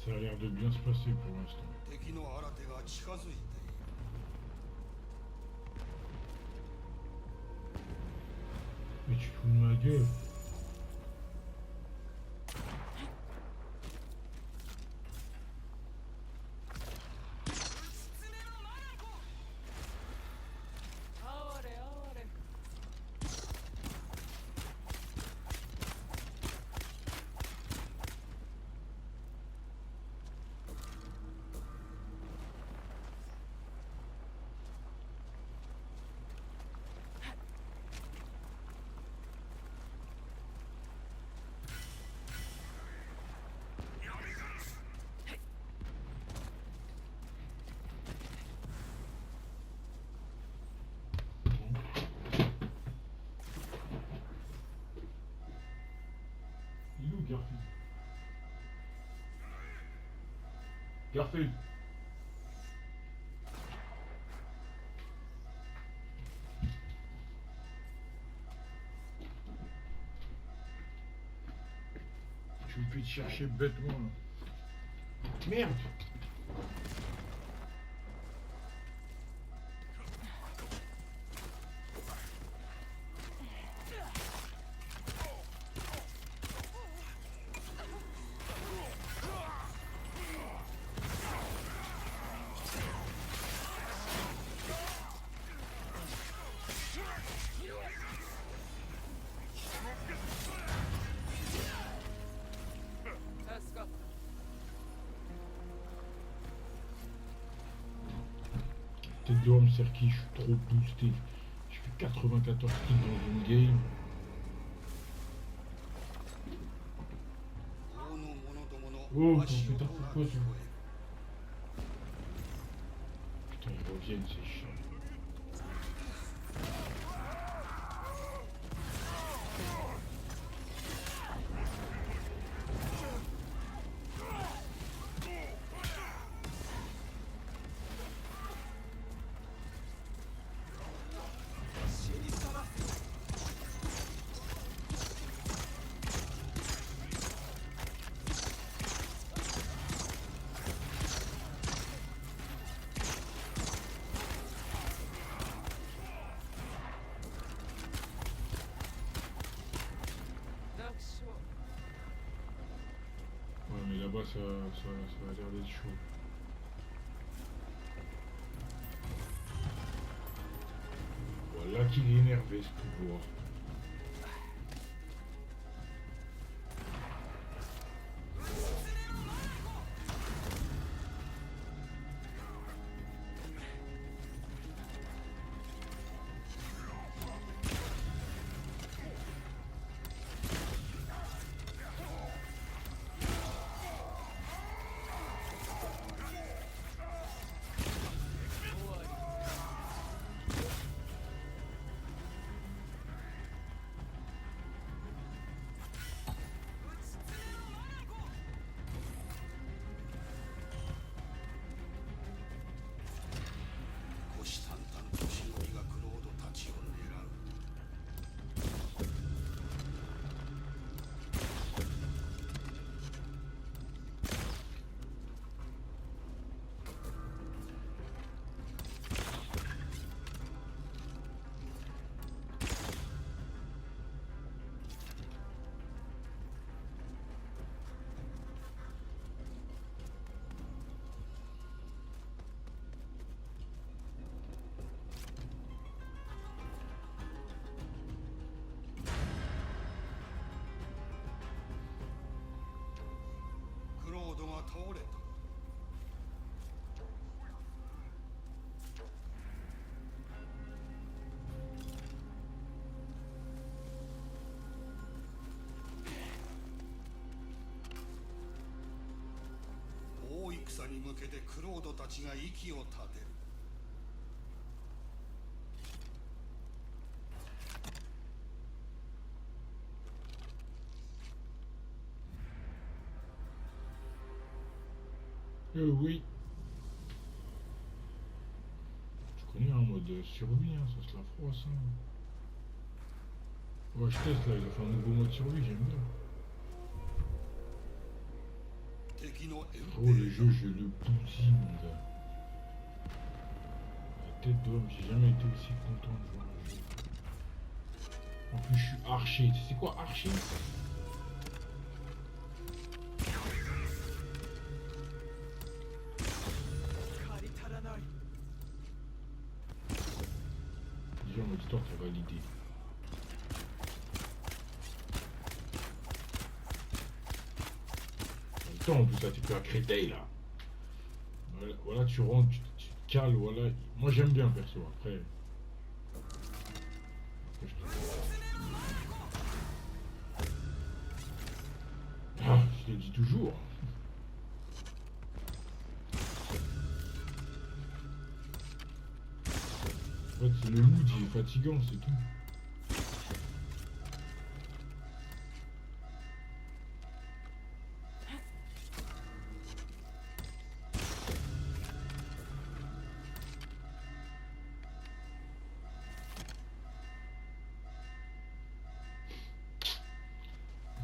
Ça a l'air de bien se passer pour l'instant. 敵の新手が近づいている。 Mais tu te fous de ma gueule. Il est où Garfield? Garfield. Tu me fais te chercher bêtement là. Merde. Tête de homme, Serki, je suis trop boosté. Je fais 94 kills dans une game. Oh, putain, pourquoi tu... Putain, ils reviennent, c'est chiant. Ouais, mais là-bas, ça a l'air d'être chaud. Voilà qu'il est énervé, ce pouvoir. Oui. Je connais un mode survie, hein, ça se la froisse. Hein. Ouais, je teste là, il a fait un nouveau mode survie, j'aime bien. 敵のエンペ Gros, le jeu, je le bousille, mon gars. La tête d'homme, j'ai jamais été aussi content de jouer à un jeu. En plus, je suis archer. Tu sais quoi, archer? Déjà, mon histoire, t'as validé. En plus là t'es plus à Créteil là. Voilà, tu rentres, tu te cales, voilà. Moi j'aime bien perso, après je je le dis toujours. En fait c'est le mood, il est fatigant, c'est tout.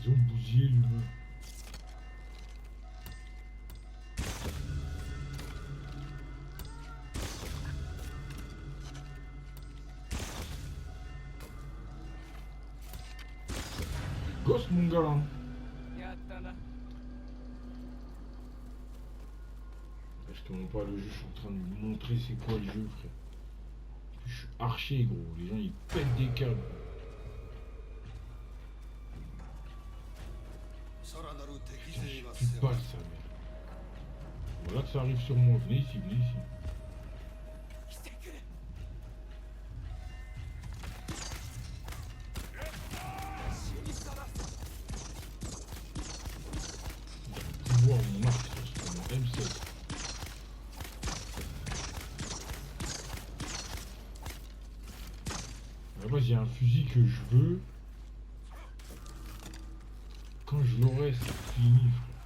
Ils ont bousillé l'humain. Gosse mon gars hein. Je te montre pas le jeu, je suis en train de vous montrer c'est quoi le jeu frère. Je suis archer gros, les gens ils pètent des câbles. さらなる敵勢が Tu 迫 balles る ça mec. Voilà que ça arrive sur moi, venez ici, venez ici. Pouvoir mon arc sur mon M7. À la base, il y a un fusil que je veux. Quand je l'aurai, c'est fini, frère.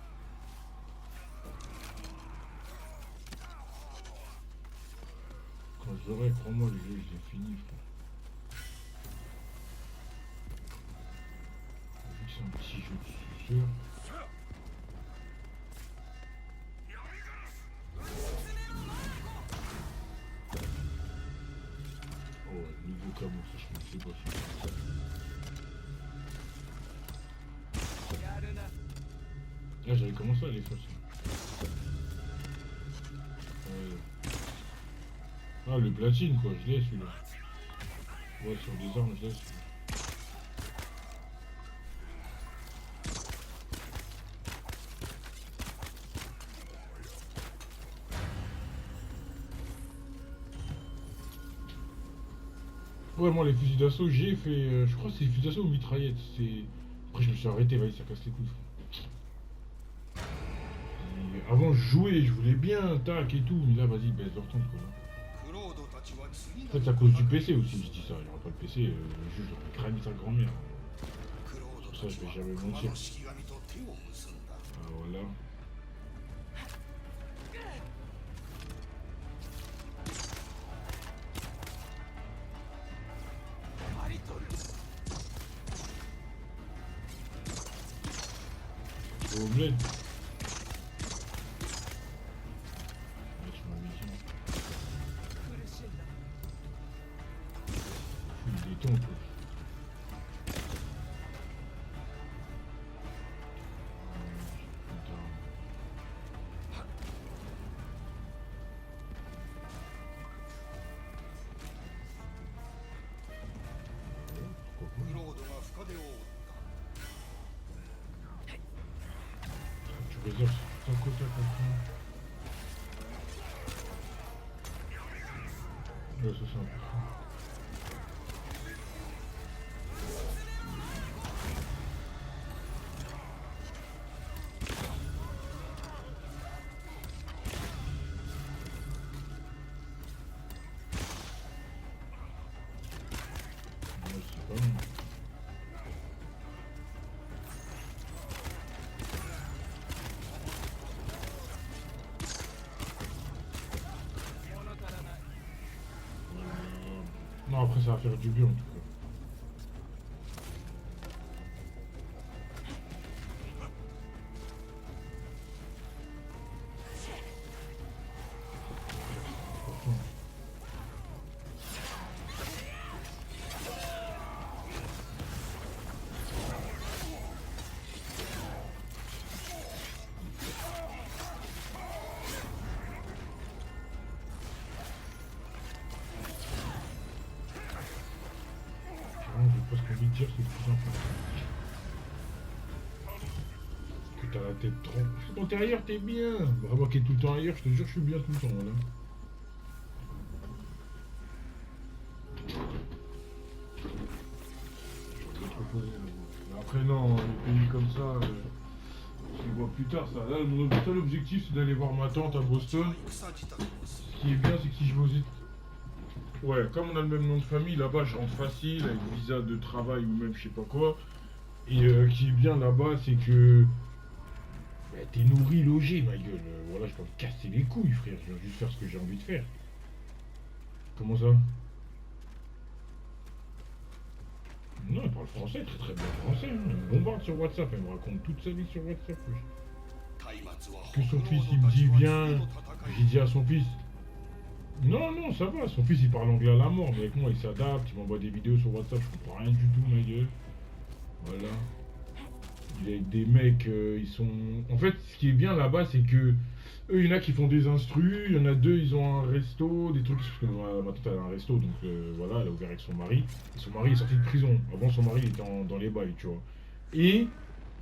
Quand je l'aurai, crois-moi, le jeu, je l'ai fini, frère. Vu que c'est un petit jeu de suceur. Oh, ouais, nouveau camo, ça, je ne sais pas ça. Là, j'avais commencé à les faire ça. Ah, le platine, quoi, je l'ai celui-là. Ouais, sur des armes, je l'ai celui-là. Ouais, moi, les fusils d'assaut, j'ai fait. Je crois que c'est les fusils d'assaut ou mitraillettes. Après, je me suis arrêté, vas-y, ça casse les couilles, frère. Et avant, je jouais, je voulais bien, tac et tout. Mais là, vas-y, baisse leur temps, quoi. クロードたちは次 En な fait, c'est à cause du PC aussi, je dis ça. Il n'y aura pas de PC, le jeu, j'aurais cramé sa grand-mère. クロード Ça, た je ち vais は jamais 熊 mentir. の式神と手を結んだ Ah, voilà. Au bled. Ah, tu m'avais dit. Il détend, quoi. Pourquoi クロードが深手を負った pas? Tu réserves ta côte à quelqu'un. Ouais, c'est ça. Ouais, c'est pas mal. Non, après ça va faire du bien en tout cas. qui tire, c'est le plus important. Que t'as la tête trempe. Quand t'es ailleurs, t'es bien. Vraiment, qui est tout le temps ailleurs, je te jure, je suis bien tout le temps, là. Après, non, les pays comme ça, je les vois plus tard, ça. Là, mon seul objectif, c'est d'aller voir ma tante à Boston. 戦自体もす Ce qui est bien, c'est que si je vais aux États-Unis. Ouais, comme on a le même nom de famille, là-bas, je rentre facile, avec visa de travail ou même je sais pas quoi. Et qui est bien là-bas, c'est que. Bah, t'es nourri, logé, ma gueule. Voilà, je peux me casser les couilles, frère. Je viens juste faire ce que j'ai envie de faire. Comment ça? Non, elle parle français, très très bien français. Hein. Elle me bombarde sur WhatsApp, elle me raconte toute sa vie sur WhatsApp. Wesh. 松明は Que 北 son ロ fils, ー il ド me たち dit, は viens. 次の戦い J'ai dit à son fils. Non, non, ça va, son fils il parle anglais à la mort, mais avec moi il s'adapte, il m'envoie des vidéos sur WhatsApp, je comprends rien du tout, ma gueule. Voilà. Il est avec des mecs, ils sont. En fait, ce qui est bien là-bas, c'est que. Eux, il y en a qui font des instrus, il y en a deux, ils ont un resto, des trucs. Parce que ma tante elle a un resto, donc voilà, elle a ouvert avec son mari. Et son mari est sorti de prison. Avant, son mari il était dans les bails, tu vois. Et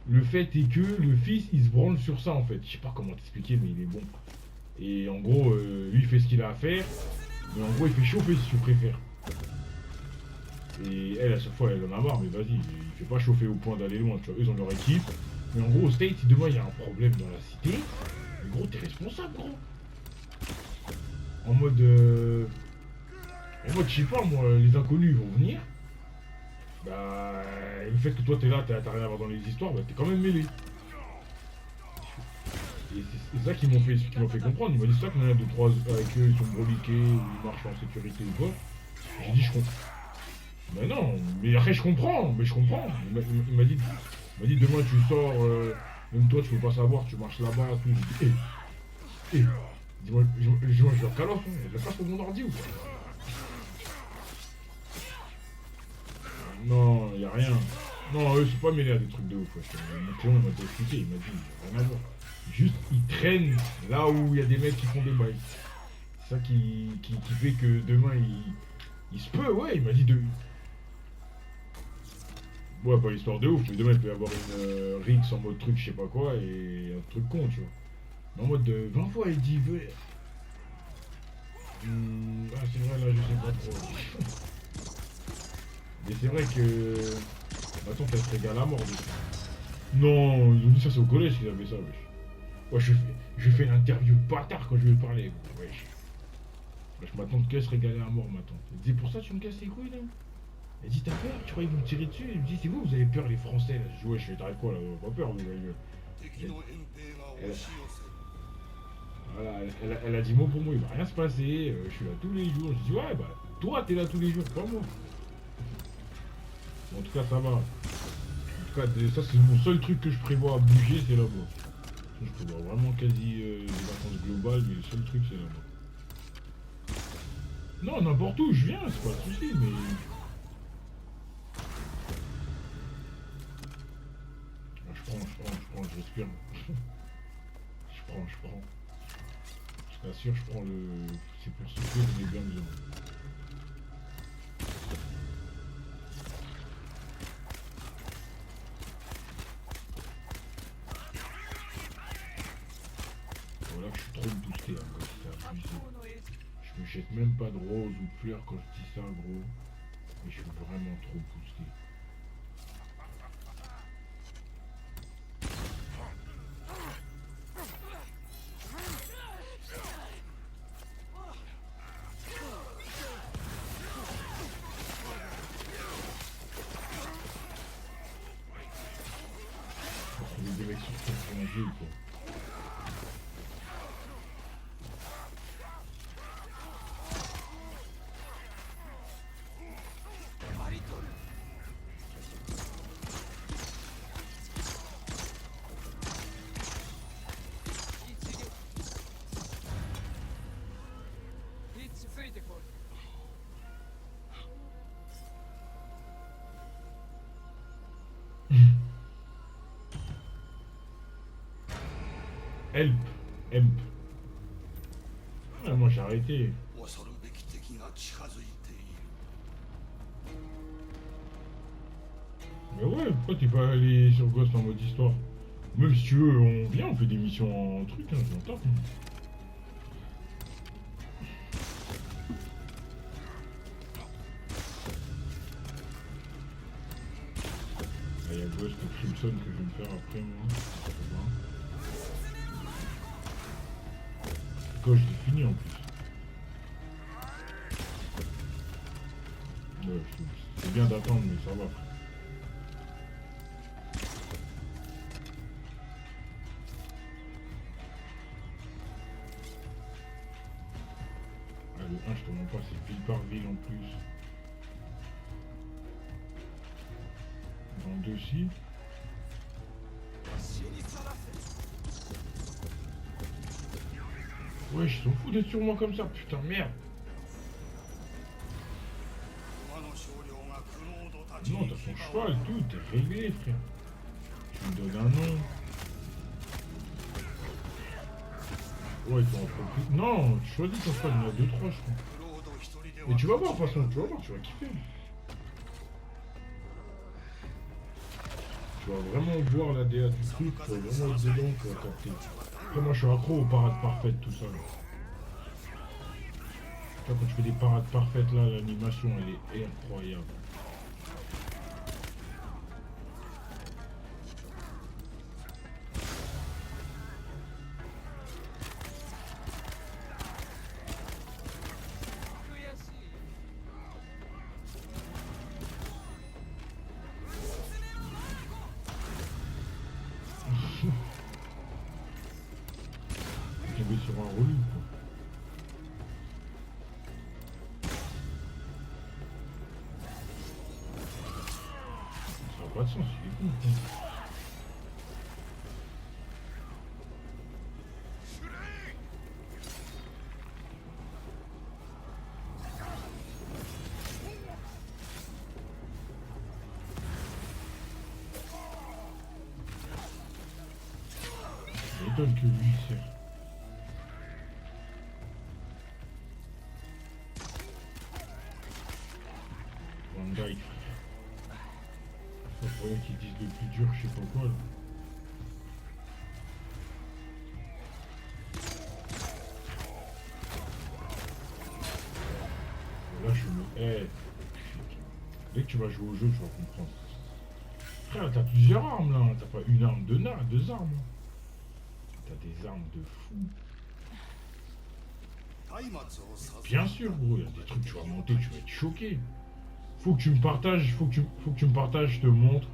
le fait est que le fils, il se branle sur ça en fait. Je sais pas comment t'expliquer, mais il est bon. Et en gros, lui, il fait ce qu'il a à faire. Mais en gros, il fait chauffer si tu préfères. Et elle, à chaque fois, elle en a marre, mais vas-y, il fait pas chauffer au point d'aller loin, tu vois. Eux, ils ont leur équipe. Mais en gros, au State, si demain il y a un problème dans la cité, mais gros, t'es responsable, gros. En mode. Je sais pas, moi, les inconnus ils vont venir. Bah. Le fait que toi t'es là, t'as rien à voir dans les histoires, bah t'es quand même mêlé. Et c'est ça qui m'a fait comprendre. Il m'a dit ça qu'on en a 2-3 avec eux, ils sont broliqués, ou ils marchent en sécurité ou quoi. J'ai dit, je comprends. Mais non, mais après je comprends, mais je comprends. Il m'a dit demain tu sors, même toi tu peux pas savoir, tu marches là-bas, tout. J'ai dit, dis-moi, je leur calotte, hein. Je la passe pour mon ordi ou quoi? Non, y a rien. Non, eux c'est pas mêlé à des trucs de ouf. Ouais. Mon client il m'a déjà expliqué, il m'a dit, rien à voir. Juste ils traînent là où il y a des mecs qui font des bails. C'est ça qui fait que demain il se peut, ouais, il m'a dit de. Ouais, pas l'histoire de ouf, mais demain il peut y avoir une Rix en mode truc, je sais pas quoi, et un truc con, tu vois. Mais en mode de 20 fois il dit, veut. Ah, c'est vrai, là, je sais pas trop. Mais c'est vrai que. Attends, elle se régale à mort, déjà. Non, ils ont dit ça, c'est au collège qu'ils avaient ça, wesh. Ouais, je fais une interview bâtard quand je vais parler, wesh. Wesh, ma tante qu'elle se régalait à mort, ma tante. Elle dit, pour ça, tu me casses les couilles, là? Elle dit, t'as peur? Tu crois qu'ils vont me tirer dessus? Elle me dit, c'est vous avez peur, les Français, là? Je dis, ouais, je fais, t'arrêtes quoi, là? Pas peur, vous, voyez. 敵の遠兵が押し寄せる Voilà, elle a dit mot pour mot, il va rien se passer, je suis là tous les jours. Je dis ouais bah toi t'es là tous les jours, pas moi. En tout cas ça va. En tout cas ça c'est mon seul truc que je prévois à bouger, c'est là-bas. Je prévois vraiment quasi des vacances globales, mais le seul truc c'est là-bas. Non n'importe où, je viens, c'est pas le souci, mais. Je prends, je respire. je prends. Je t'assure, je prends le. C'est pour souffler, j'en ai bien besoin. Voilà que je suis trop boosté, hein, quand c'est abusé. Je me jette même pas de rose ou de fleurs quand je dis ça, gros. Mais je suis vraiment trop boosté. Des mecs sur ton jeu, quoi. Help. Ah, moi j'ai arrêté. 恐るべき敵が近づいている Mais ouais, pourquoi t'es pas allé sur Ghost en mode histoire? Même si tu veux, on vient, on fait des missions en truc, hein, j'entends. Ah, il y a Ghost et Crimson que je vais me faire après, moi. Ça fait bien. Ghost, je l'ai fini en plus. Ouais, c'est bien d'attendre, mais ça va. Ah, le 1, je te mens pas, c'est ville par ville en plus. Dans le 2 aussi. Ouais, je s'en fous d'être sur moi comme ça, putain, merde. 馬の少量がクロードたち Non, に t'as 牙 ton を cheval, tout, t'es réglé, frère. Tu me donnes un nom. Ouais, tu en profites. Non, tu choisis ton cheval, il y en a 2-3, je crois. クロード一人では Mais tu vas voir, de toute façon, tu vas voir, tu vas kiffer. Tu vas vraiment voir la DA du truc, tu vas vraiment être dedans, tu vas capter. Après, moi, je suis accro aux parades parfaites, tout ça. Là. Tu vois, quand tu fais des parades parfaites, là, l'animation, elle est incroyable. Tomber sur un relou, quoi. Ça n'a pas de sens, il est con, quoi. Ça m'étonne que lui, il sert. Bandai. Ça pourrait qu'ils disent le plus dur, je sais pas quoi, là. Là, je me... Eh, dès que tu vas jouer au jeu, tu vas comprendre. Frère, t'as plusieurs armes, là. T'as pas une arme, deux armes. T'as des armes de fou. 松明を授け Bien sûr, gros, il y a des trucs, tu vas monter, tu vas être choqué. Faut que tu me partages, faut que tu me partages, je te montre.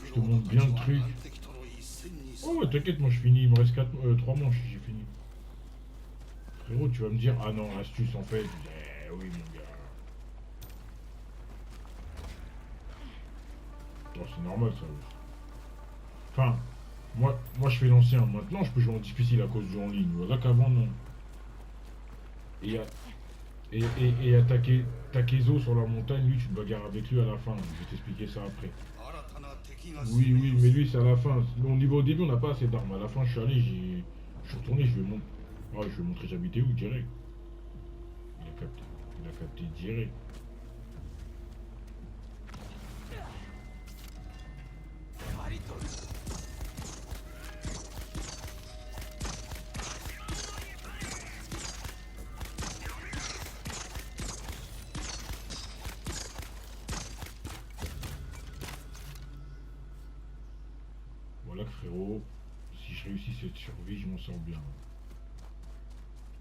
Je te montre bien le truc. 難敵との一戦に Oh ouais, t'inquiète, moi je finis, il me reste 3 manches, j'ai fini. Frérot, tu vas me dire, ah non, l'astuce en fait, eh oui mon gars. Bon, c'est normal ça. Enfin, moi je fais l'ancien, maintenant je peux jouer en difficile à cause du en ligne. Voilà qu'avant non. Et attaquer Takezo sur la montagne, lui tu te bagarres avec lui à la fin, je vais t'expliquer ça après. 新たな敵が Oui, oui, mais lui c'est à la fin. Au niveau au début on n'a pas assez d'armes. À la fin je suis allé, je suis retourné, je vais montrer. Ouais, je vais montrer j'habitais où direct. Il a capté direct. Voilà que frérot, si je réussis cette survie, je m'en sors bien.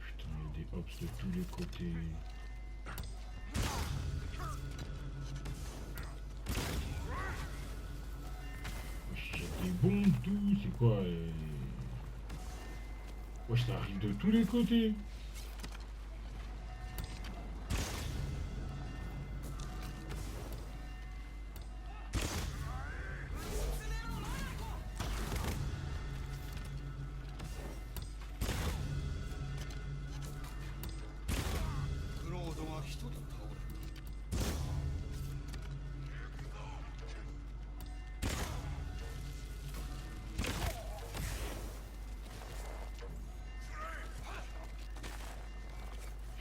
Putain, il y a des hops de tous les côtés. Wesh, il y a des bombes, tout, c'est quoi Wesh, ça arrive de tous les côtés.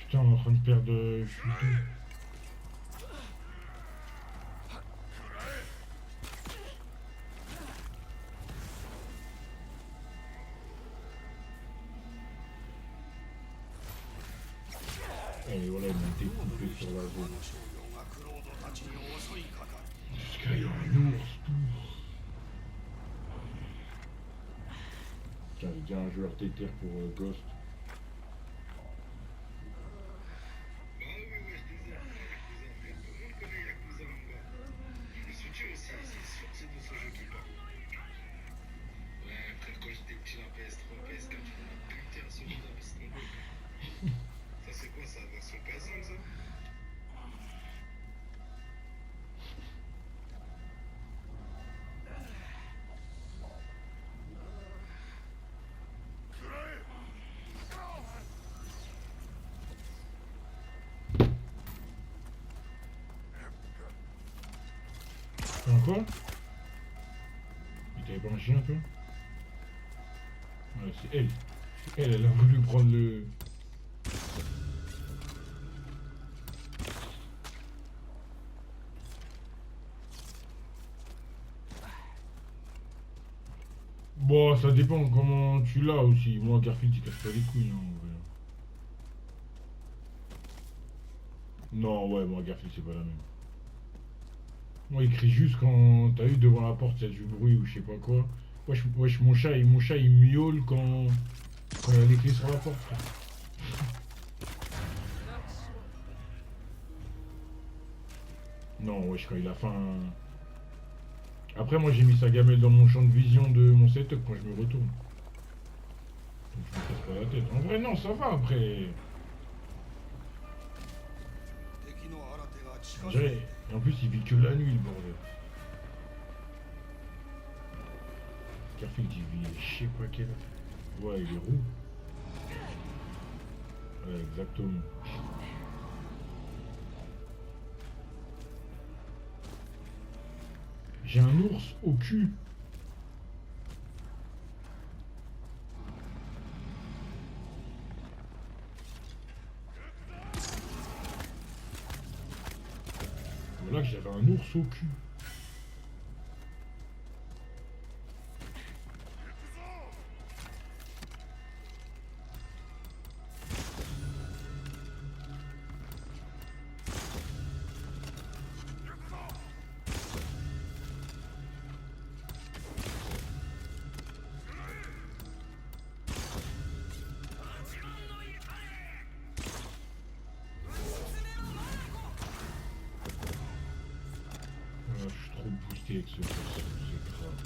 Putain, on est en train de perdre. Je suis tout. Et voilà, ils m'ont été coupés sur la あ zone. の少女がクロードたちに襲いかかる Jusqu'à il y a un ours, tout. Tiens, j'ai déjà un joueur TTR pour Ghost. Encore? Mais t'avais pas un chien, toi? Ouais, c'est elle. Elle a voulu prendre le... Bon, ça dépend comment tu l'as aussi. Moi, Garfield, il casse pas les couilles, hein, en vrai. Non, ouais, moi, Garfield, c'est pas la même. Moi, il crie juste quand t'as eu devant la porte, il y a du bruit ou je sais pas quoi. Wesh, wesh, mon chat, il miaule quand il y a les clés sur la porte, frère. Non, wesh, quand il a faim... Après, moi, j'ai mis sa gamelle dans mon champ de vision de mon setup quand je me retourne. Donc, je me casse pas la tête. En vrai, non, ça va, après... 敵の新手が近 On づい dirait... て Et en plus, il vit que la nuit, le bordel. Garfield, il vit, je sais pas quelle heure. Ouais, il est roux. Ouais, exactement. J'ai un ours au cul. Voilà que j'avais un ours au cul. Je suis trop boosté avec ce perso, c'est grave.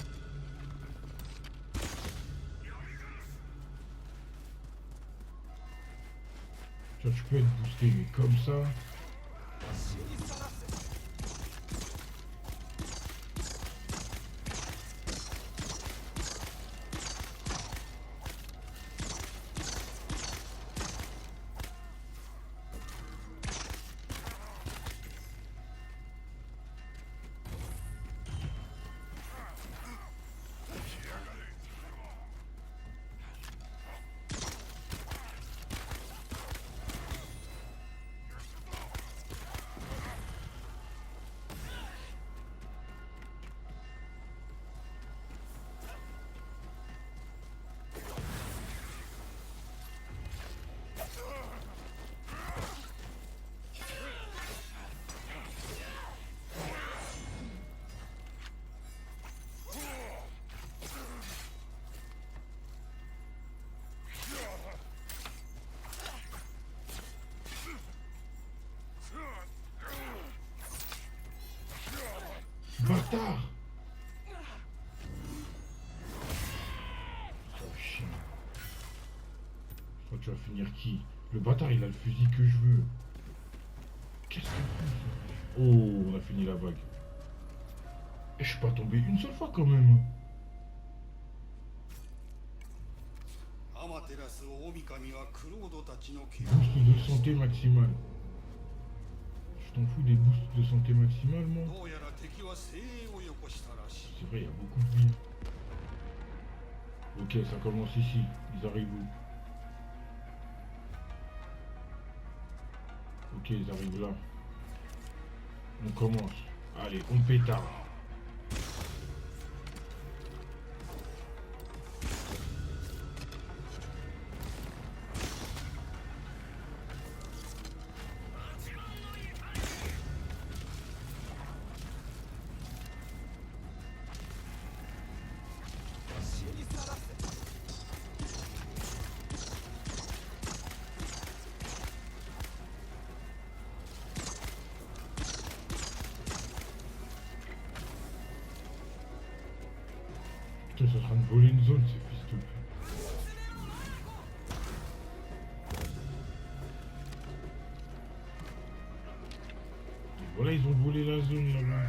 Tu vois, tu peux être boosté, mais comme ça... Bâtard! Oh chien. Je crois que tu vas finir qui? Le bâtard, il a le fusil que je veux. Qu'est-ce que c'est? Oh, on a fini la vague. Et je suis pas tombé une seule fois quand même. アマテラス大神はクロードたちの怪我 Boost de santé maximale. Je t'en fous des boosts de santé maximale, moi? どうやら敵は精鋭をよこしたらしい C'est vrai, il y a beaucoup de vie. Ok, ça commence ici. Ils arrivent où? Ok, ils arrivent là. On commence. Allez, on pétard. Putain, ils sont en train de voler une zone, ces fils de pute. Et voilà, ils ont volé la zone là-bas.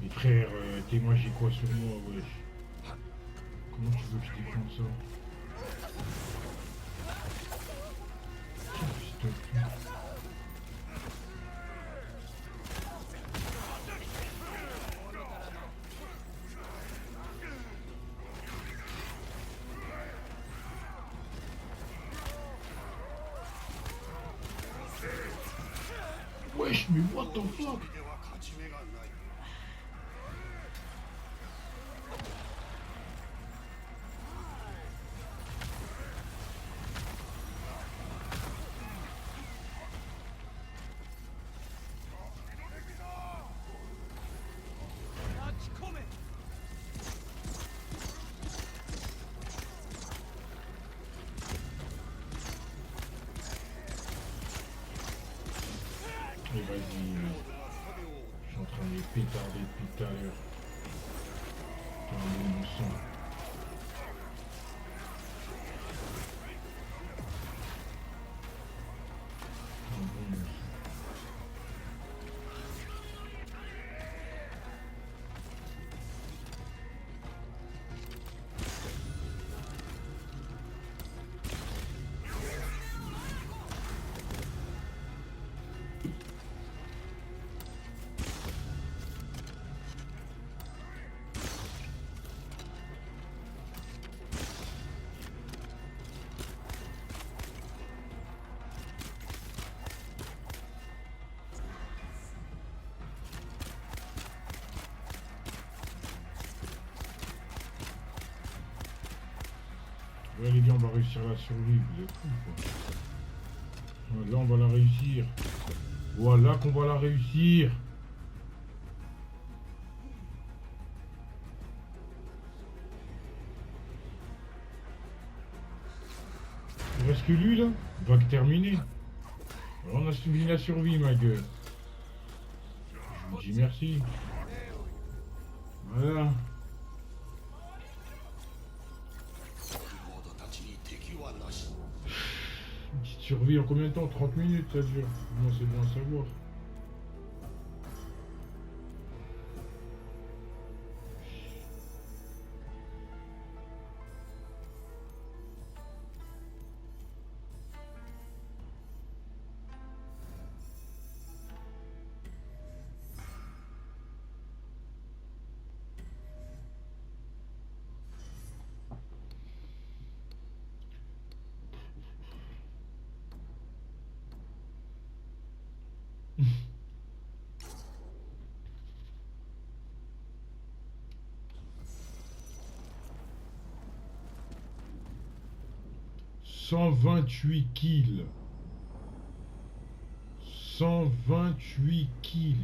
Mais frère, témoin, j'ai quoi sur moi, wesh? Comment tu veux que je défende ça? Putain, fils de pute. Wesh, mais what the fuck? Et vas-y, je suis en train de les pétarder depuis tout à l'heure. Putain, mon sang. Un bon sang. Ouais les gars, on va réussir la survie, vous êtes fous quoi. Ouais, là on va la réussir. Voilà qu'on va la réussir. Il reste que lui là. Va que terminer. Alors, on a suivi la survie ma gueule. Je vous dis merci. Voilà. Une petite survie en combien de temps? 30 minutes ça dure. Moi c'est bon à savoir. « 128 kills. 128 kills.